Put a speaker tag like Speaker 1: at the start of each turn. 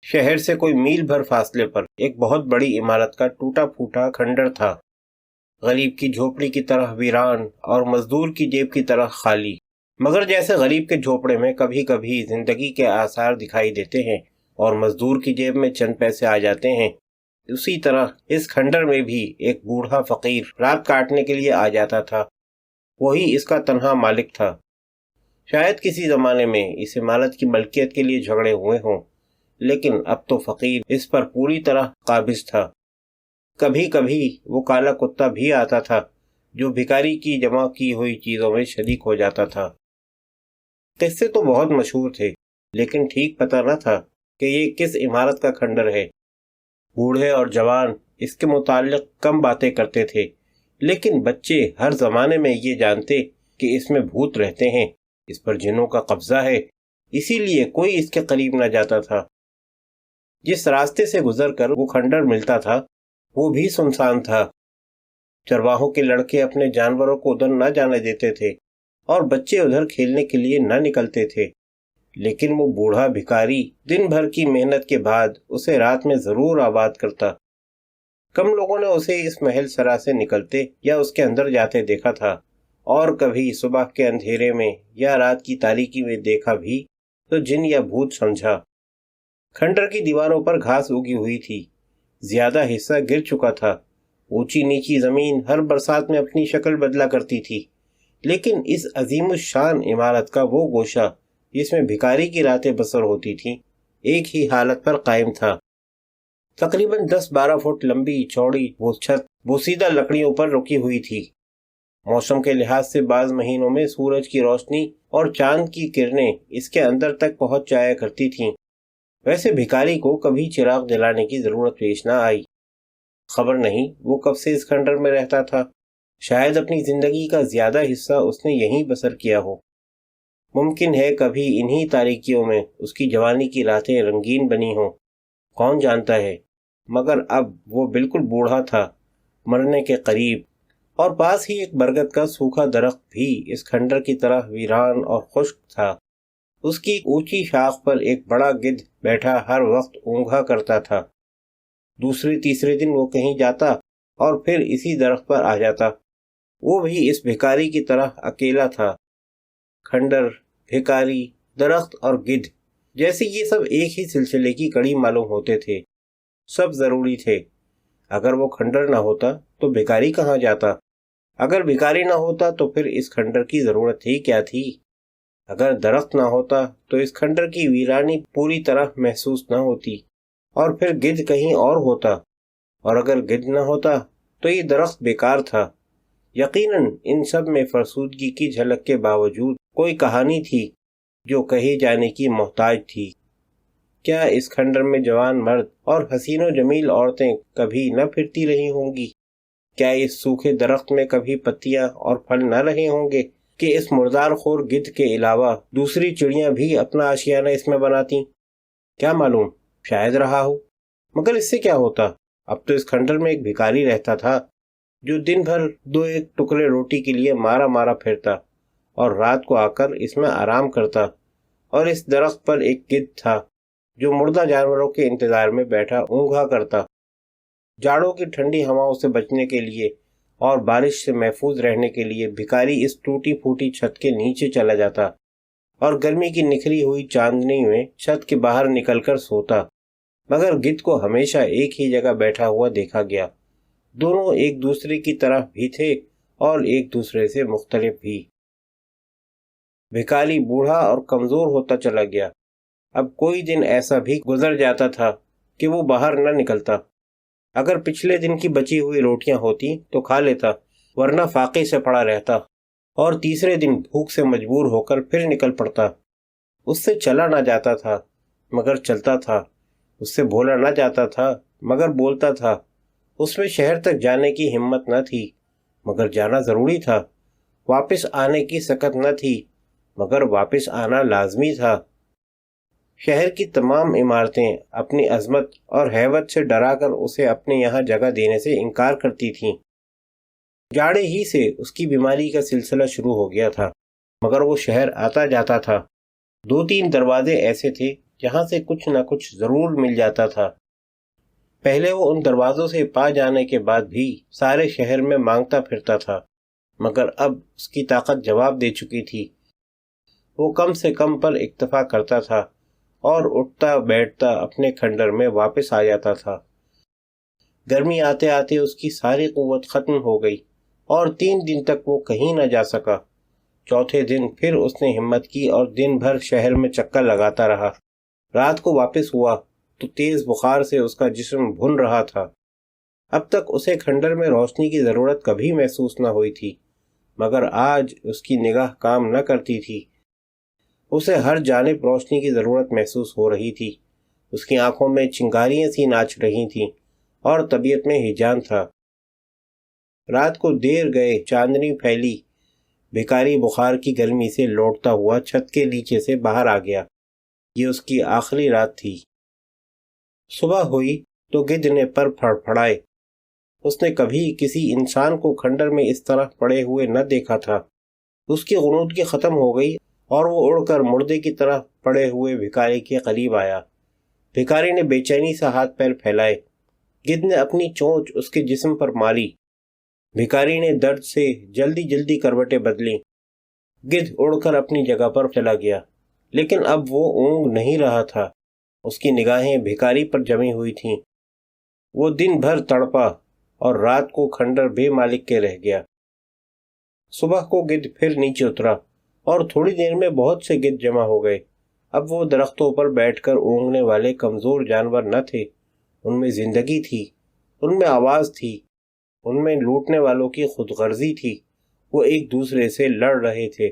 Speaker 1: شہر سے کوئی میل بھر فاصلے پر ایک بہت بڑی عمارت کا ٹوٹا پھوٹا کھنڈر تھا، غریب کی جھوپڑی کی طرح ویران اور مزدور کی جیب کی طرح خالی۔ مگر جیسے غریب کے جھوپڑے میں کبھی کبھی زندگی کے آثار دکھائی دیتے ہیں اور مزدور کی جیب میں چند پیسے آ جاتے ہیں، اسی طرح اس کھنڈر میں بھی ایک بوڑھا فقیر رات کاٹنے کے لیے آ جاتا تھا۔ وہی اس کا تنہا مالک تھا۔ شاید کسی زمانے میں اس عمارت کی ملکیت کے لیے جھگڑے ہوئے ہوں، لیکن اب تو فقیر اس پر پوری طرح قابض تھا۔ کبھی کبھی وہ کالا کتا بھی آتا تھا جو بھکاری کی جمع کی ہوئی چیزوں میں شریک ہو جاتا تھا۔ قصے تو بہت مشہور تھے، لیکن ٹھیک پتہ نہ تھا کہ یہ کس عمارت کا کھنڈر ہے۔ بوڑھے اور جوان اس کے متعلق کم باتیں کرتے تھے، لیکن بچے ہر زمانے میں یہ جانتے کہ اس میں بھوت رہتے ہیں، اس پر جنوں کا قبضہ ہے، اسی لیے کوئی اس کے قریب نہ جاتا تھا۔ جس راستے سے گزر کر وہ کھنڈر ملتا تھا وہ بھی سنسان تھا۔ چرواہوں کے لڑکے اپنے جانوروں کو ادھر نہ جانے دیتے تھے اور بچے ادھر کھیلنے کے لیے نہ نکلتے تھے، لیکن وہ بوڑھا بھکاری دن بھر کی محنت کے بعد اسے رات میں ضرور آباد کرتا۔ کم لوگوں نے اسے اس محل سرا سے نکلتے یا اس کے اندر جاتے دیکھا تھا، اور کبھی صبح کے اندھیرے میں یا رات کی تاریکی میں دیکھا بھی تو جن یا بھوت سمجھا۔ کھنڈر کی دیواروں پر گھاس اگی ہوئی تھی، زیادہ حصہ گر چکا تھا۔ اونچی نیچی زمین ہر برسات میں اپنی شکل بدلا کرتی تھی، لیکن اس عظیم الشان عمارت کا وہ گوشہ جس میں بھکاری کی راتیں بسر ہوتی تھیں ایک ہی حالت پر قائم تھا۔ تقریباً 10-12 فٹ لمبی چوڑی وہ چھت بوسیدہ لکڑیوں پر رکی ہوئی تھی۔ موسم کے لحاظ سے بعض مہینوں میں سورج کی روشنی اور چاند کی کرنیں اس کے اندر تک پہنچ جایا کرتی تھیں۔ ویسے بھکاری کو کبھی چراغ جلانے کی ضرورت پیش نہ آئی۔ خبر نہیں وہ کب سے اس کھنڈر میں رہتا تھا، شاید اپنی زندگی کا زیادہ حصہ اس نے یہیں بسر کیا ہو۔ ممکن ہے کبھی انہی تاریکیوں میں اس کی جوانی کی راتیں رنگین بنی ہوں، کون جانتا ہے۔ مگر اب وہ بالکل بوڑھا تھا، مرنے کے قریب، اور پاس ہی ایک برگد کا سوکھا درخت بھی اس کھنڈر کی طرح ویران اور خشک تھا۔ اس کی اونچی شاخ پر ایک بڑا گدھ بیٹھا ہر وقت اونگھا کرتا تھا۔ دوسرے تیسرے دن وہ کہیں جاتا اور پھر اسی درخت پر آ جاتا۔ وہ بھی اس بھکاری کی طرح اکیلا تھا۔ کھنڈر، بھکاری، درخت اور گدھ جیسے یہ سب ایک ہی سلسلے کی کڑی معلوم ہوتے تھے، سب ضروری تھے۔ اگر وہ کھنڈر نہ ہوتا تو بھکاری کہاں جاتا؟ اگر بھکاری نہ ہوتا تو پھر اس کھنڈر کی ضرورت ہی کیا تھی؟ اگر درخت نہ ہوتا تو اس کھنڈر کی ویرانی پوری طرح محسوس نہ ہوتی، اور پھر گدھ کہیں اور ہوتا، اور اگر گدھ نہ ہوتا تو یہ درخت بیکار تھا۔ یقیناً ان سب میں فرسودگی کی جھلک کے باوجود کوئی کہانی تھی جو کہے جانے کی محتاج تھی۔ کیا اس کھنڈر میں جوان مرد اور حسین و جمیل عورتیں کبھی نہ پھرتی رہی ہوں گی؟ کیا اس سوکھے درخت میں کبھی پتیاں اور پھل نہ رہے ہوں گے کہ اس مردار خور گدھ کے علاوہ دوسری چڑیاں بھی اپنا آشیانہ اس میں بناتی؟ کیا معلوم، شاید رہا ہو۔ مگر اس سے کیا ہوتا؟ اب تو اس کھنڈر میں ایک بھکاری رہتا تھا جو دن بھر 2-1 ٹکڑے روٹی کے لیے مارا مارا پھرتا اور رات کو آ کر اس میں آرام کرتا، اور اس درخت پر ایک گدھ تھا جو مردہ جانوروں کے انتظار میں بیٹھا اونگھا کرتا۔ جاڑوں کی ٹھنڈی ہواؤں سے بچنے کے لیے اور بارش سے محفوظ رہنے کے لیے بھکاری اس ٹوٹی پھوٹی چھت کے نیچے چلا جاتا اور گرمی کی نکھری ہوئی چاندنی میں چھت کے باہر نکل کر سوتا۔ مگر گدھ کو ہمیشہ ایک ہی جگہ بیٹھا ہوا دیکھا گیا۔ دونوں ایک دوسرے کی طرح بھی تھے اور ایک دوسرے سے مختلف بھی۔ بھکاری بوڑھا اور کمزور ہوتا چلا گیا۔ اب کوئی دن ایسا بھی گزر جاتا تھا کہ وہ باہر نہ نکلتا۔ اگر پچھلے دن کی بچی ہوئی روٹیاں ہوتی تو کھا لیتا، ورنہ فاقے سے پڑا رہتا، اور تیسرے دن بھوک سے مجبور ہو کر پھر نکل پڑتا۔ اس سے چلا نہ جاتا تھا مگر چلتا تھا، اس سے بولا نہ جاتا تھا مگر بولتا تھا۔ اس میں شہر تک جانے کی ہمت نہ تھی مگر جانا ضروری تھا، واپس آنے کی سکت نہ تھی مگر واپس آنا لازمی تھا۔ شہر کی تمام عمارتیں اپنی عظمت اور ہیبت سے ڈرا کر اسے اپنے یہاں جگہ دینے سے انکار کرتی تھیں۔ جاڑے ہی سے اس کی بیماری کا سلسلہ شروع ہو گیا تھا، مگر وہ شہر آتا جاتا تھا۔ 2-3 دروازے ایسے تھے جہاں سے کچھ نہ کچھ ضرور مل جاتا تھا۔ پہلے وہ ان دروازوں سے پا جانے کے بعد بھی سارے شہر میں مانگتا پھرتا تھا، مگر اب اس کی طاقت جواب دے چکی تھی۔ وہ کم سے کم پر اکتفا کرتا تھا اور اٹھتا بیٹھتا اپنے کھنڈر میں واپس آ جاتا تھا۔ گرمی آتے آتے اس کی ساری قوت ختم ہو گئی اور 3 دن تک وہ کہیں نہ جا سکا۔ چوتھے دن پھر اس نے ہمت کی اور دن بھر شہر میں چکر لگاتا رہا۔ رات کو واپس ہوا تو تیز بخار سے اس کا جسم بھن رہا تھا۔ اب تک اسے کھنڈر میں روشنی کی ضرورت کبھی محسوس نہ ہوئی تھی، مگر آج اس کی نگاہ کام نہ کرتی تھی۔ اسے ہر جانب روشنی کی ضرورت محسوس ہو رہی تھی۔ اس کی آنکھوں میں چنگاریاں سی ناچ رہی تھیں اور طبیعت میں ہیجان تھا۔ رات کو دیر گئے چاندنی پھیلی، بھکاری بخار کی گرمی سے لوٹتا ہوا چھت کے نیچے سے باہر آ گیا۔ یہ اس کی آخری رات تھی۔ صبح ہوئی تو گدھ نے پر پھڑپھڑائے۔ اس نے کبھی کسی انسان کو کھنڈر میں اس طرح پڑے ہوئے نہ دیکھا تھا۔ اس کی غنودگی ختم ہو گئی اور وہ اڑ کر مردے کی طرح پڑے ہوئے بھکاری کے قریب آیا۔ بھکاری نے بے چینی سے ہاتھ پیر پھیلائے۔ گدھ نے اپنی چونچ اس کے جسم پر ماری۔ بھکاری نے درد سے جلدی جلدی کروٹیں بدلیں۔ گدھ اڑ کر اپنی جگہ پر چلا گیا، لیکن اب وہ اونگ نہیں رہا تھا۔ اس کی نگاہیں بھکاری پر جمی ہوئی تھیں۔ وہ دن بھر تڑپا اور رات کو کھنڈر بے مالک کے رہ گیا۔ صبح کو گدھ پھر نیچے اترا اور تھوڑی دیر میں بہت سے گدھ جمع ہو گئے۔ اب وہ درختوں پر بیٹھ کر اونگنے والے کمزور جانور نہ تھے، ان میں زندگی تھی، ان میں آواز تھی، ان میں لوٹنے والوں کی خود غرضی تھی۔ وہ ایک دوسرے سے لڑ رہے تھے۔